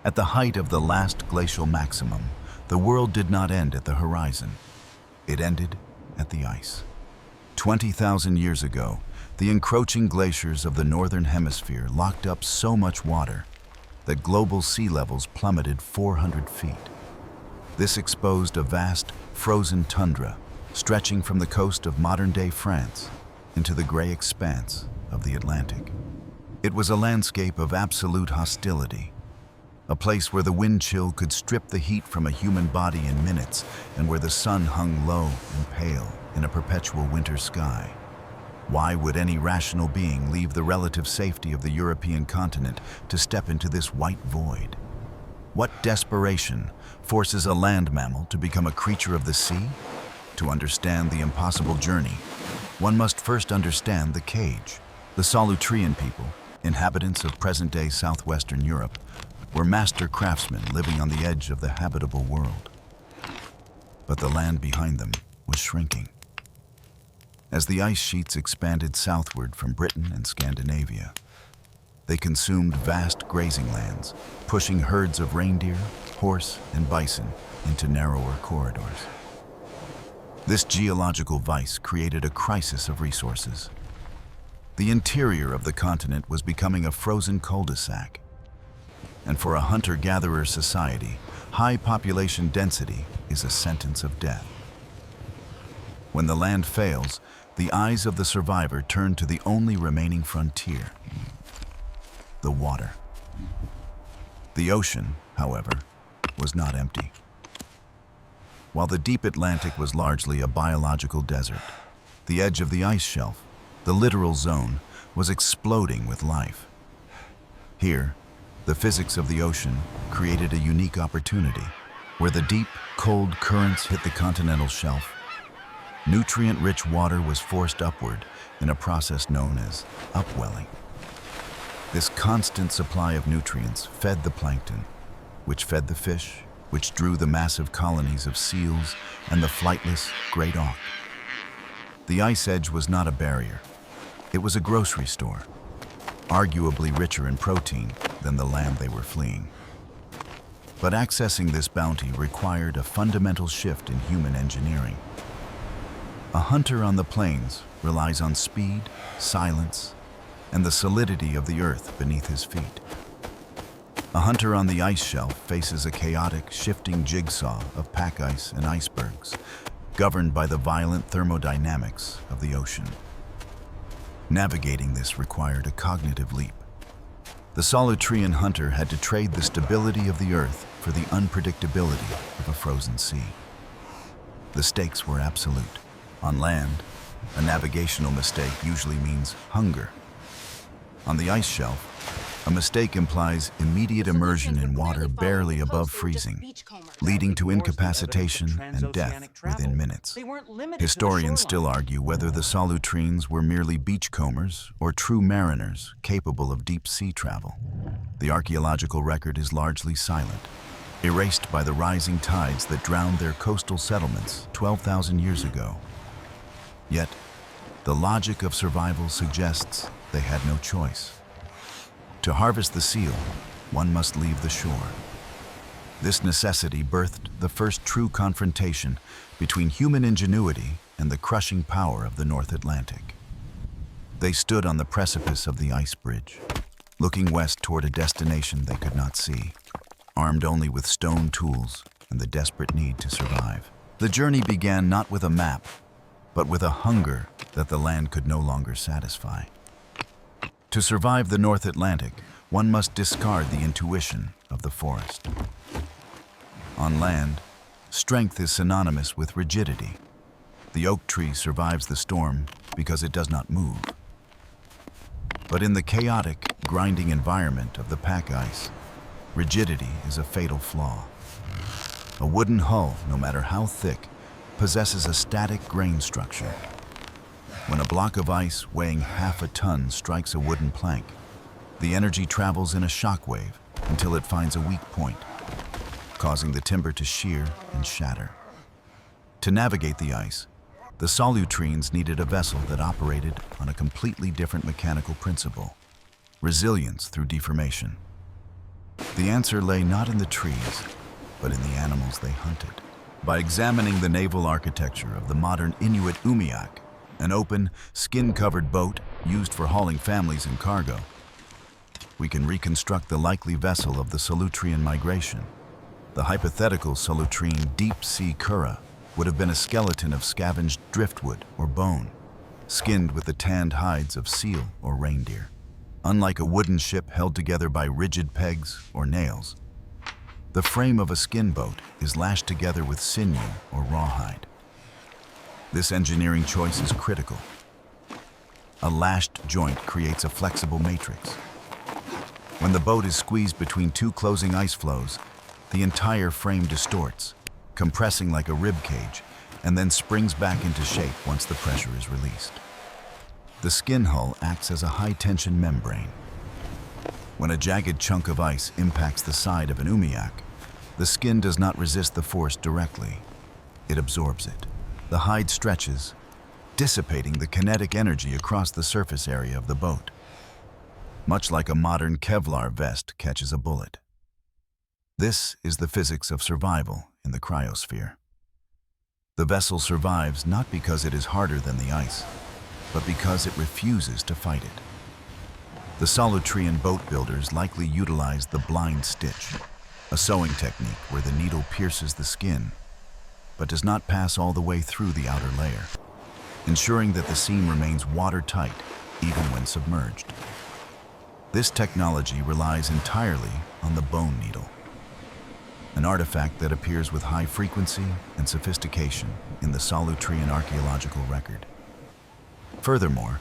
At the height of the last glacial maximum, the world did not end at the horizon. It ended at the ice. 20,000 years ago, the encroaching glaciers of the northern hemisphere locked up so much water that global sea levels plummeted 400 feet. This exposed a vast, frozen tundra stretching from the coast of modern-day France into the gray expanse of the Atlantic. It was a landscape of absolute hostility, a place where the wind chill could strip the heat from a human body in minutes and where the sun hung low and pale in a perpetual winter sky. Why would any rational being leave the relative safety of the European continent to step into this white void? What desperation forces a land mammal to become a creature of the sea? To understand the impossible journey, one must first understand the cage. The Solutrean people, inhabitants of present-day southwestern Europe, were master craftsmen living on the edge of the habitable world. But the land behind them was shrinking. As the ice sheets expanded southward from Britain and Scandinavia, they consumed vast grazing lands, pushing herds of reindeer, horse, and bison into narrower corridors. This geological vice created a crisis of resources. The interior of the continent was becoming a frozen cul-de-sac. And for a hunter-gatherer society, high population density is a sentence of death. When the land fails, the eyes of the survivor turn to the only remaining frontier: the water. The ocean, however, was not empty. While the deep Atlantic was largely a biological desert, the edge of the ice shelf, the littoral zone, was exploding with life. Here, the physics of the ocean created a unique opportunity. Where the deep, cold currents hit the continental shelf, nutrient-rich water was forced upward in a process known as upwelling. This constant supply of nutrients fed the plankton, which fed the fish, which drew the massive colonies of seals and the flightless great auk. The ice edge was not a barrier. It was a grocery store, arguably richer in protein than the land they were fleeing. But accessing this bounty required a fundamental shift in human engineering. A hunter on the plains relies on speed, silence, and the solidity of the earth beneath his feet. A hunter on the ice shelf faces a chaotic, shifting jigsaw of pack ice and icebergs, governed by the violent thermodynamics of the ocean. Navigating this required a cognitive leap. The Solutrean hunter had to trade the stability of the earth for the unpredictability of a frozen sea. The stakes were absolute. On land, a navigational mistake usually means hunger. On the ice shelf, a mistake implies immediate immersion in water barely above freezing, leading to incapacitation and death within minutes. Historians still argue whether the Solutreans were merely beachcombers or true mariners capable of deep sea travel. The archaeological record is largely silent, erased by the rising tides that drowned their coastal settlements 12,000 years ago. Yet, the logic of survival suggests they had no choice. To harvest the seal, one must leave the shore. This necessity birthed the first true confrontation between human ingenuity and the crushing power of the North Atlantic. They stood on the precipice of the ice bridge, looking west toward a destination they could not see, armed only with stone tools and the desperate need to survive. The journey began not with a map, but with a hunger that the land could no longer satisfy. To survive the North Atlantic, one must discard the intuition of the forest. On land, strength is synonymous with rigidity. The oak tree survives the storm because it does not move. But in the chaotic, grinding environment of the pack ice, rigidity is a fatal flaw. A wooden hull, no matter how thick, possesses a static grain structure. When a block of ice weighing half a ton strikes a wooden plank, the energy travels in a shock wave until it finds a weak point, causing the timber to shear and shatter. To navigate the ice, the Solutreans needed a vessel that operated on a completely different mechanical principle: resilience through deformation. The answer lay not in the trees, but in the animals they hunted. By examining the naval architecture of the modern Inuit Umiak, an open, skin-covered boat used for hauling families and cargo, we can reconstruct the likely vessel of the Solutrean migration. The hypothetical Solutrean deep-sea Kura would have been a skeleton of scavenged driftwood or bone, skinned with the tanned hides of seal or reindeer. Unlike a wooden ship held together by rigid pegs or nails, the frame of a skin boat is lashed together with sinew or rawhide. This engineering choice is critical. A lashed joint creates a flexible matrix. When the boat is squeezed between two closing ice floes, the entire frame distorts, compressing like a rib cage, and then springs back into shape once the pressure is released. The skin hull acts as a high-tension membrane. When a jagged chunk of ice impacts the side of an Umiak, the skin does not resist the force directly. It absorbs it. The hide stretches, dissipating the kinetic energy across the surface area of the boat, much like a modern Kevlar vest catches a bullet. This is the physics of survival in the cryosphere. The vessel survives not because it is harder than the ice, but because it refuses to fight it. The Solutrean boat builders likely utilized the blind stitch, a sewing technique where the needle pierces the skin, but does not pass all the way through the outer layer, ensuring that the seam remains watertight even when submerged. This technology relies entirely on the bone needle, an artifact that appears with high frequency and sophistication in the Solutrean archaeological record. Furthermore,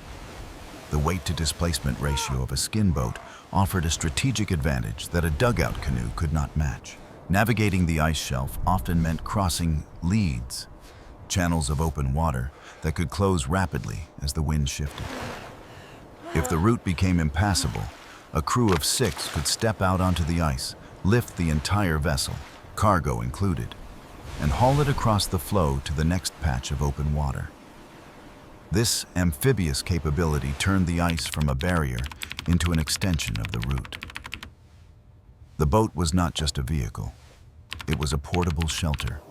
the weight-to-displacement ratio of a skin boat offered a strategic advantage that a dugout canoe could not match. Navigating the ice shelf often meant crossing leads, channels of open water that could close rapidly as the wind shifted. If the route became impassable, a crew of 6 could step out onto the ice, lift the entire vessel, cargo included, and haul it across the floe to the next patch of open water. This amphibious capability turned the ice from a barrier into an extension of the route. The boat was not just a vehicle. It was a portable shelter,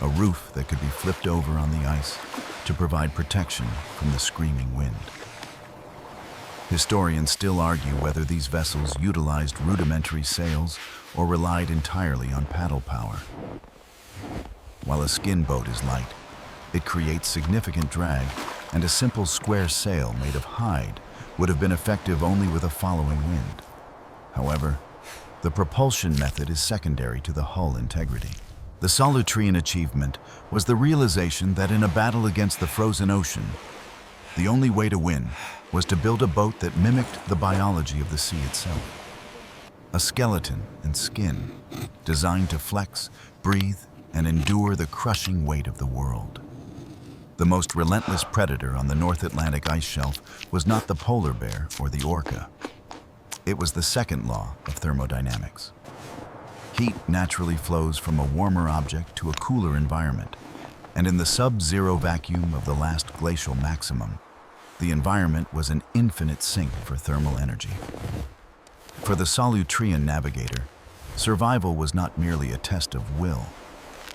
a roof that could be flipped over on the ice to provide protection from the screaming wind. Historians still argue whether these vessels utilized rudimentary sails or relied entirely on paddle power. While a skin boat is light, it creates significant drag, and a simple square sail made of hide would have been effective only with a following wind. However, the propulsion method is secondary to the hull integrity. The Solutrean achievement was the realization that in a battle against the frozen ocean, the only way to win was to build a boat that mimicked the biology of the sea itself. A skeleton and skin designed to flex, breathe, and endure the crushing weight of the world. The most relentless predator on the North Atlantic ice shelf was not the polar bear or the orca. It was the second law of thermodynamics. Heat naturally flows from a warmer object to a cooler environment, and in the sub-zero vacuum of the last glacial maximum, the environment was an infinite sink for thermal energy. For the Solutrean navigator, survival was not merely a test of will.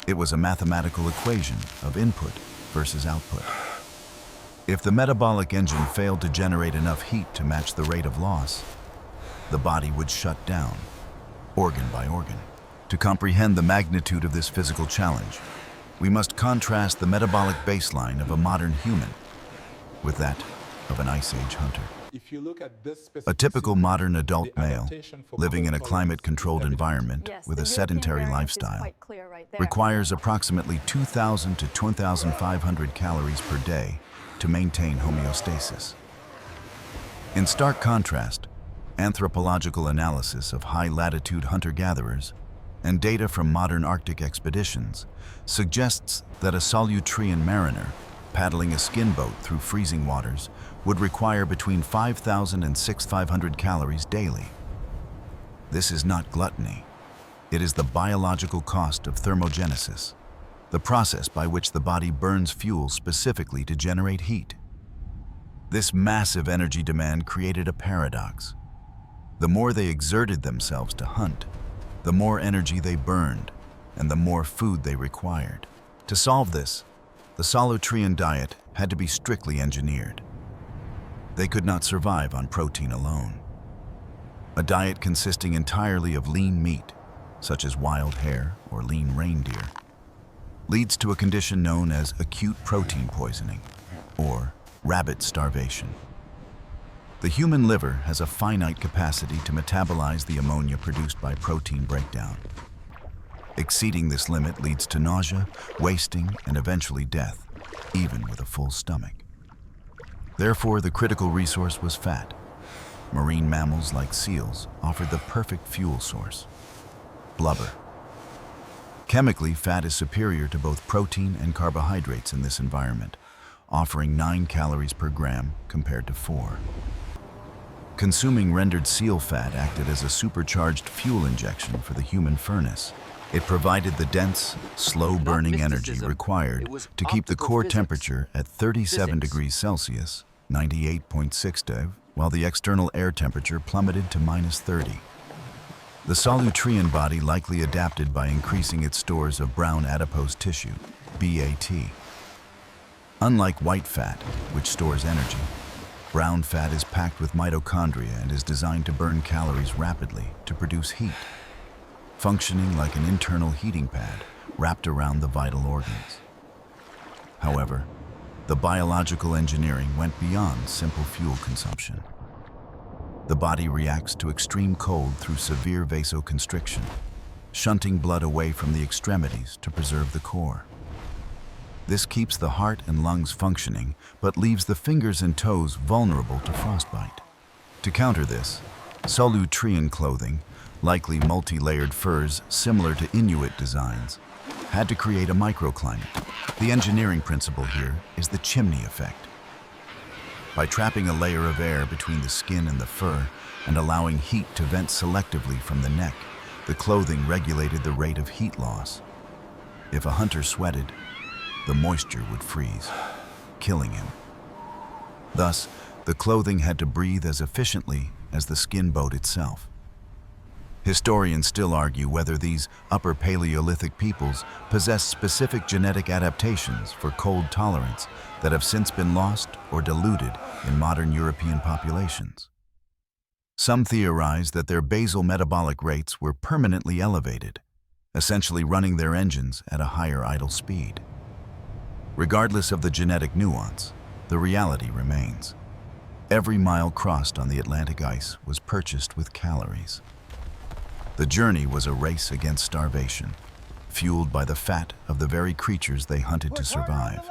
It was a mathematical equation of input versus output. If the metabolic engine failed to generate enough heat to match the rate of loss, the body would shut down, organ by organ. To comprehend the magnitude of this physical challenge, we must contrast the metabolic baseline of a modern human with that of an Ice Age hunter. If you look at this A typical modern adult male, adaptation for living in a cold climate-controlled environment with a sedentary lifestyle, requires approximately 2,000 to 2,500 calories per day to maintain homeostasis. In stark contrast, anthropological analysis of high-latitude hunter-gatherers and data from modern Arctic expeditions suggests that a Solutrean mariner paddling a skin boat through freezing waters would require between 5,000 and 6,500 calories daily. This is not gluttony. It is the biological cost of thermogenesis, the process by which the body burns fuel specifically to generate heat. This massive energy demand created a paradox. The more they exerted themselves to hunt, the more energy they burned and the more food they required. To solve this, the Solutrean diet had to be strictly engineered. They could not survive on protein alone. A diet consisting entirely of lean meat, such as wild hare or lean reindeer, leads to a condition known as acute protein poisoning, or rabbit starvation. The human liver has a finite capacity to metabolize the ammonia produced by protein breakdown. Exceeding this limit leads to nausea, wasting, and eventually death, even with a full stomach. Therefore, the critical resource was fat. Marine mammals like seals offered the perfect fuel source: blubber. Chemically, fat is superior to both protein and carbohydrates in this environment, offering 9 calories per gram compared to 4. Consuming rendered seal fat acted as a supercharged fuel injection for the human furnace. It provided the dense, slow-burning energy required to keep the core temperature at 37 degrees Celsius, 98.6 Dev, while the external air temperature plummeted to -30. The Solutrean body likely adapted by increasing its stores of brown adipose tissue, BAT. Unlike white fat, which stores energy, brown fat is packed with mitochondria and is designed to burn calories rapidly to produce heat, functioning like an internal heating pad wrapped around the vital organs. However, the biological engineering went beyond simple fuel consumption. The body reacts to extreme cold through severe vasoconstriction, shunting blood away from the extremities to preserve the core. This keeps the heart and lungs functioning, but leaves the fingers and toes vulnerable to frostbite. To counter this, Solutrean clothing, likely multi-layered furs similar to Inuit designs, had to create a microclimate. The engineering principle here is the chimney effect. By trapping a layer of air between the skin and the fur and allowing heat to vent selectively from the neck, the clothing regulated the rate of heat loss. If a hunter sweated, the moisture would freeze, killing him. Thus, the clothing had to breathe as efficiently as the skin boat itself. Historians still argue whether these upper Paleolithic peoples possessed specific genetic adaptations for cold tolerance that have since been lost or diluted in modern European populations. Some theorize that their basal metabolic rates were permanently elevated, essentially running their engines at a higher idle speed. Regardless of the genetic nuance, the reality remains. Every mile crossed on the Atlantic ice was purchased with calories. The journey was a race against starvation, fueled by the fat of the very creatures they hunted to survive.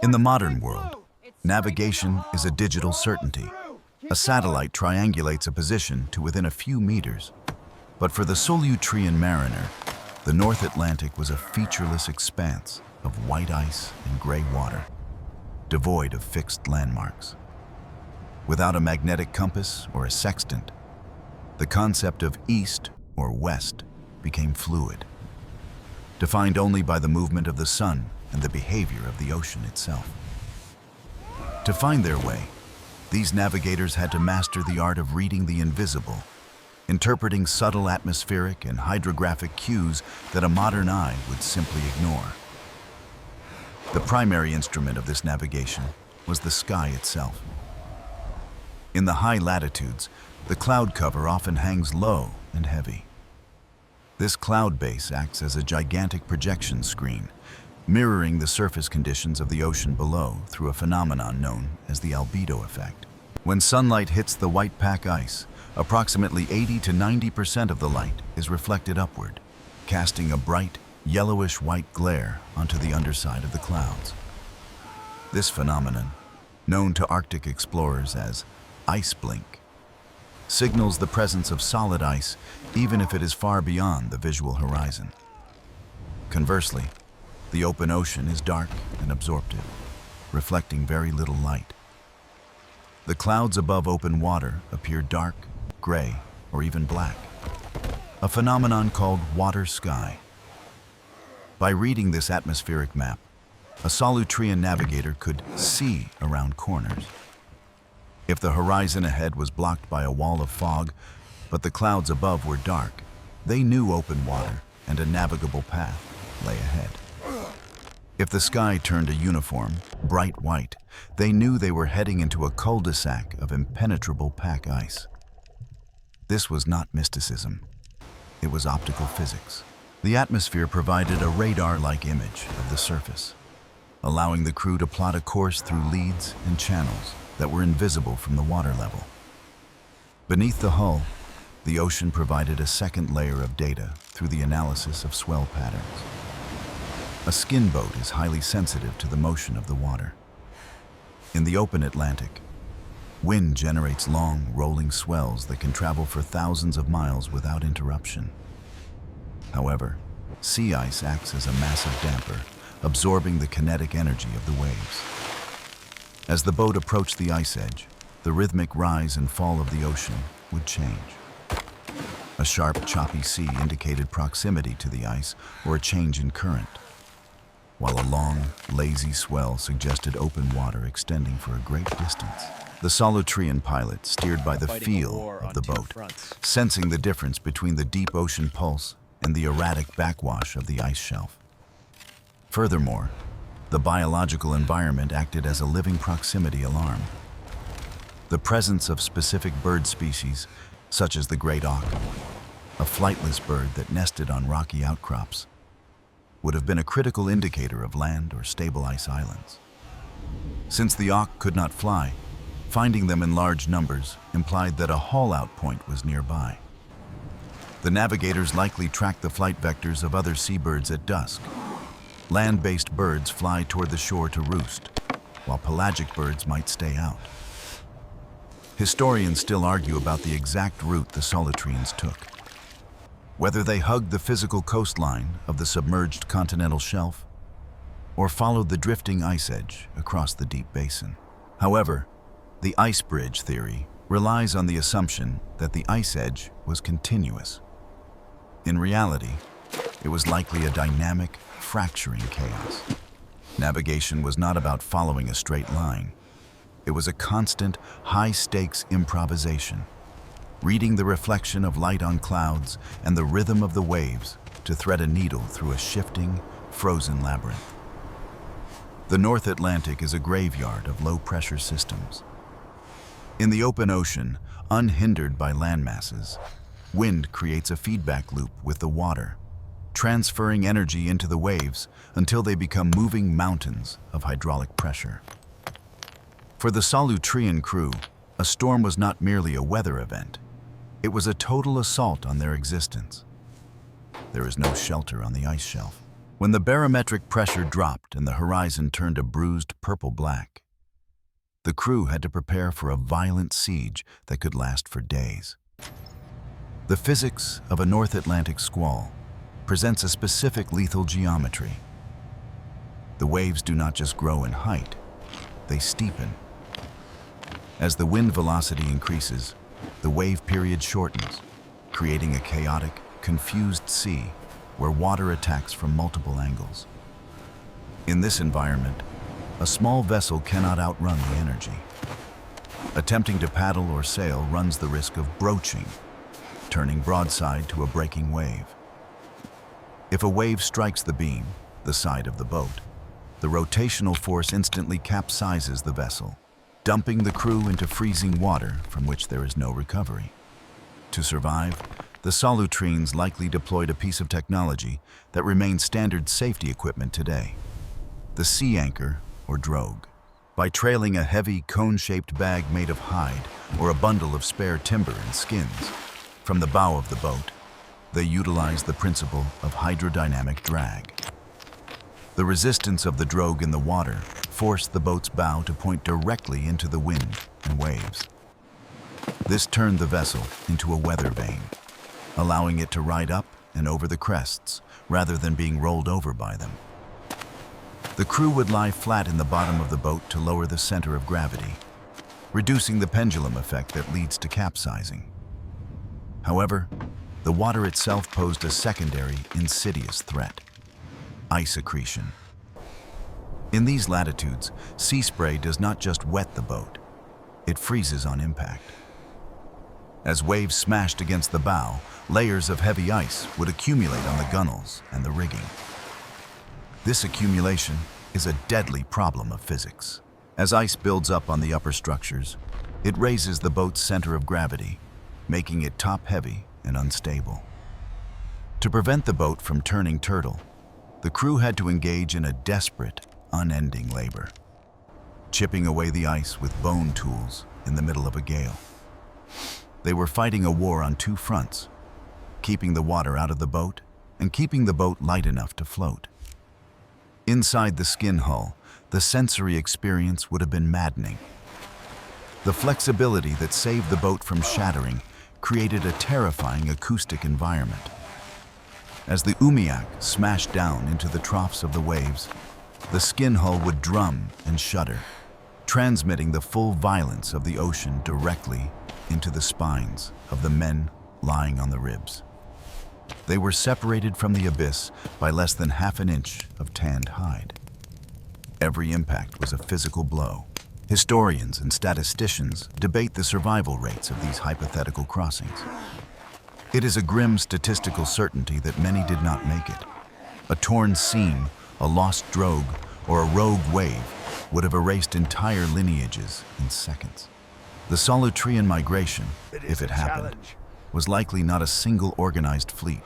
In the modern world, navigation is a digital certainty. A satellite triangulates a position to within a few meters. But for the Solutrean mariner, the North Atlantic was a featureless expanse of white ice and gray water, devoid of fixed landmarks. Without a magnetic compass or a sextant, the concept of east or west became fluid, defined only by the movement of the sun and the behavior of the ocean itself. To find their way, these navigators had to master the art of reading the invisible, interpreting subtle atmospheric and hydrographic cues that a modern eye would simply ignore. The primary instrument of this navigation was the sky itself. In the high latitudes, the cloud cover often hangs low and heavy. This cloud base acts as a gigantic projection screen, mirroring the surface conditions of the ocean below through a phenomenon known as the albedo effect. When sunlight hits the white pack ice, approximately 80 to 90% of the light is reflected upward, casting a bright, yellowish-white glare onto the underside of the clouds. This phenomenon, known to Arctic explorers as ice blink, signals the presence of solid ice even if it is far beyond the visual horizon. Conversely, the open ocean is dark and absorptive, reflecting very little light. The clouds above open water appear dark, gray, or even black, a phenomenon called water sky. By reading this atmospheric map, a Solutrean navigator could see around corners. If the horizon ahead was blocked by a wall of fog, but the clouds above were dark. They knew open water and a navigable path lay ahead. If the sky turned a uniform, bright white, they knew they were heading into a cul-de-sac of impenetrable pack ice. This was not mysticism. It was optical physics. The atmosphere provided a radar-like image of the surface, allowing the crew to plot a course through leads and channels that were invisible from the water level. Beneath the hull, the ocean provided a second layer of data through the analysis of swell patterns. A skin boat is highly sensitive to the motion of the water. In the open Atlantic, wind generates long, rolling swells that can travel for thousands of miles without interruption. However, sea ice acts as a massive damper, absorbing the kinetic energy of the waves. As the boat approached the ice edge, the rhythmic rise and fall of the ocean would change. A sharp, choppy sea indicated proximity to the ice or a change in current, while a long, lazy swell suggested open water extending for a great distance. The Solutrean pilot steered by the feel of the boat, sensing the difference between the deep ocean pulse and the erratic backwash of the ice shelf. Furthermore, the biological environment acted as a living proximity alarm. The presence of specific bird species, such as the great auk, a flightless bird that nested on rocky outcrops, would have been a critical indicator of land or stable ice islands. Since the auk could not fly, finding them in large numbers implied that a haul-out point was nearby. The navigators likely tracked the flight vectors of other seabirds at dusk. Land-based birds fly toward the shore to roost, while pelagic birds might stay out. Historians still argue about the exact route the Solutreans took. Whether they hugged the physical coastline of the submerged continental shelf or followed the drifting ice edge across the deep basin. However, the ice bridge theory relies on the assumption that the ice edge was continuous. In reality, it was likely a dynamic, fracturing chaos. Navigation was not about following a straight line. It was a constant, high-stakes improvisation, reading the reflection of light on clouds and the rhythm of the waves to thread a needle through a shifting, frozen labyrinth. The North Atlantic is a graveyard of low-pressure systems. In the open ocean, unhindered by landmasses, wind creates a feedback loop with the water, transferring energy into the waves until they become moving mountains of hydraulic pressure. For the Solutrean crew, a storm was not merely a weather event. It was a total assault on their existence. There is no shelter on the ice shelf. When the barometric pressure dropped and the horizon turned a bruised purple-black, the crew had to prepare for a violent siege that could last for days. The physics of a North Atlantic squall presents a specific lethal geometry. The waves do not just grow in height, they steepen. As the wind velocity increases, the wave period shortens, creating a chaotic, confused sea where water attacks from multiple angles. In this environment, a small vessel cannot outrun the energy. Attempting to paddle or sail runs the risk of broaching, turning broadside to a breaking wave. If a wave strikes the beam, the side of the boat, the rotational force instantly capsizes the vessel, dumping the crew into freezing water from which there is no recovery. To survive, the Solutreans likely deployed a piece of technology that remains standard safety equipment today: the sea anchor, or drogue. By trailing a heavy, cone-shaped bag made of hide or a bundle of spare timber and skins from the bow of the boat, they utilized the principle of hydrodynamic drag. The resistance of the drogue in the water forced the boat's bow to point directly into the wind and waves. This turned the vessel into a weather vane, allowing it to ride up and over the crests rather than being rolled over by them. The crew would lie flat in the bottom of the boat to lower the center of gravity, reducing the pendulum effect that leads to capsizing. However, the water itself posed a secondary, insidious threat: ice accretion. In these latitudes, sea spray does not just wet the boat, it freezes on impact. As waves smashed against the bow, layers of heavy ice would accumulate on the gunnels and the rigging. This accumulation is a deadly problem of physics. As ice builds up on the upper structures, it raises the boat's center of gravity, making it top-heavy and unstable. To prevent the boat from turning turtle, the crew had to engage in a desperate, unending labor, chipping away the ice with bone tools in the middle of a gale. They were fighting a war on two fronts, keeping the water out of the boat and keeping the boat light enough to float. Inside the skin hull, the sensory experience would have been maddening. The flexibility that saved the boat from shattering created a terrifying acoustic environment. As the Umiak smashed down into the troughs of the waves, the skin hull would drum and shudder, transmitting the full violence of the ocean directly into the spines of the men lying on the ribs. They were separated from the abyss by less than half an inch of tanned hide. Every impact was a physical blow. Historians and statisticians debate the survival rates of these hypothetical crossings. It is a grim statistical certainty that many did not make it. A torn seam, a lost drogue, or a rogue wave would have erased entire lineages in seconds. The Solutrean migration, if it happened, was likely not a single organized fleet,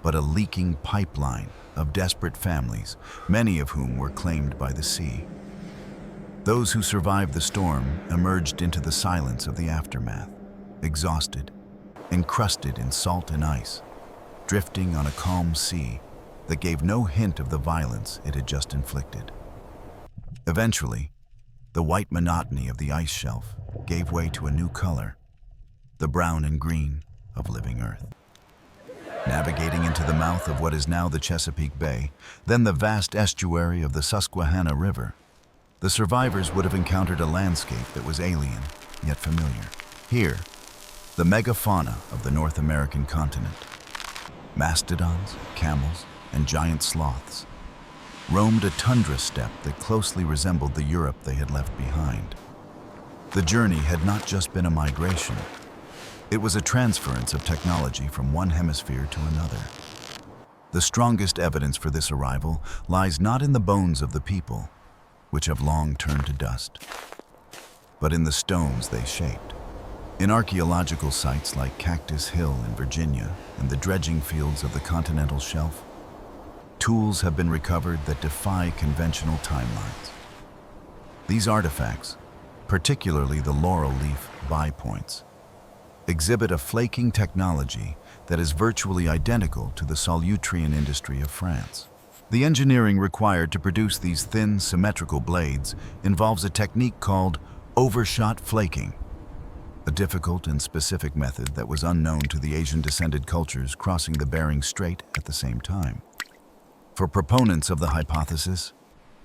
but a leaking pipeline of desperate families, many of whom were claimed by the sea. Those who survived the storm emerged into the silence of the aftermath, exhausted, encrusted in salt and ice, drifting on a calm sea that gave no hint of the violence it had just inflicted. Eventually, the white monotony of the ice shelf gave way to a new color, the brown and green of living Earth. Navigating into the mouth of what is now the Chesapeake Bay, then the vast estuary of the Susquehanna River, the survivors would have encountered a landscape that was alien, yet familiar. Here, the megafauna of the North American continent, mastodons, camels, and giant sloths, roamed a tundra steppe that closely resembled the Europe they had left behind. The journey had not just been a migration. It was a transference of technology from one hemisphere to another. The strongest evidence for this arrival lies not in the bones of the people, which have long turned to dust, but in the stones they shaped. In archaeological sites like Cactus Hill in Virginia and the dredging fields of the continental shelf, tools have been recovered that defy conventional timelines. These artifacts, particularly the laurel leaf bipoints, exhibit a flaking technology that is virtually identical to the Solutrean industry of France. The engineering required to produce these thin, symmetrical blades involves a technique called overshot flaking, a difficult and specific method that was unknown to the Asian-descended cultures crossing the Bering Strait at the same time. For proponents of the hypothesis,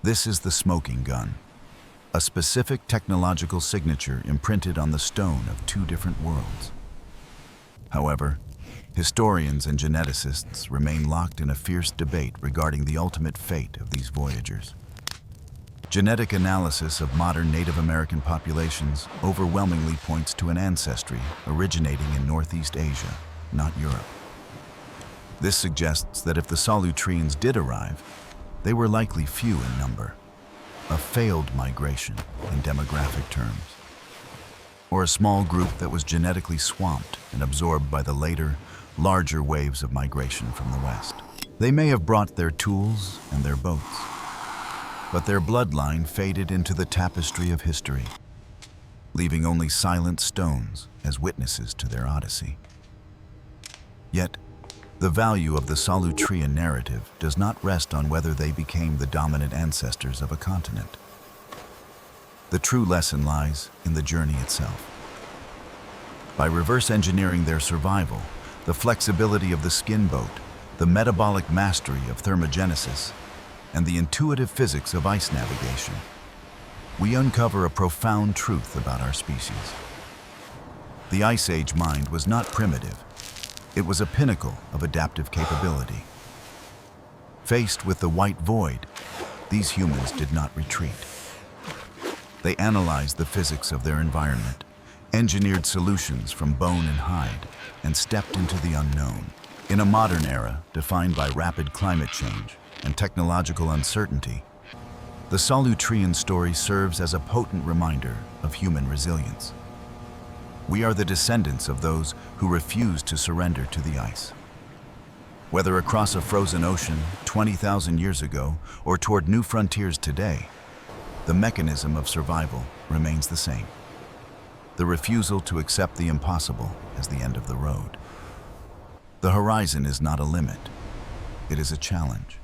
this is the smoking gun, a specific technological signature imprinted on the stone of two different worlds. However, historians and geneticists remain locked in a fierce debate regarding the ultimate fate of these voyagers. Genetic analysis of modern Native American populations overwhelmingly points to an ancestry originating in Northeast Asia, not Europe. This suggests that if the Solutreans did arrive, they were likely few in number, a failed migration in demographic terms, or a small group that was genetically swamped and absorbed by the later, larger waves of migration from the west. They may have brought their tools and their boats, but their bloodline faded into the tapestry of history, leaving only silent stones as witnesses to their odyssey. Yet, the value of the Solutrean narrative does not rest on whether they became the dominant ancestors of a continent. The true lesson lies in the journey itself. By reverse engineering their survival, the flexibility of the skin boat, the metabolic mastery of thermogenesis, and the intuitive physics of ice navigation, we uncover a profound truth about our species. The Ice Age mind was not primitive. It was a pinnacle of adaptive capability. Faced with the white void, these humans did not retreat. They analyzed the physics of their environment, engineered solutions from bone and hide, and stepped into the unknown. In a modern era defined by rapid climate change and technological uncertainty, the Solutrean story serves as a potent reminder of human resilience. We are the descendants of those who refused to surrender to the ice. Whether across a frozen ocean 20,000 years ago or toward new frontiers today, the mechanism of survival remains the same. The refusal to accept the impossible as the end of the road. The horizon is not a limit, it is a challenge.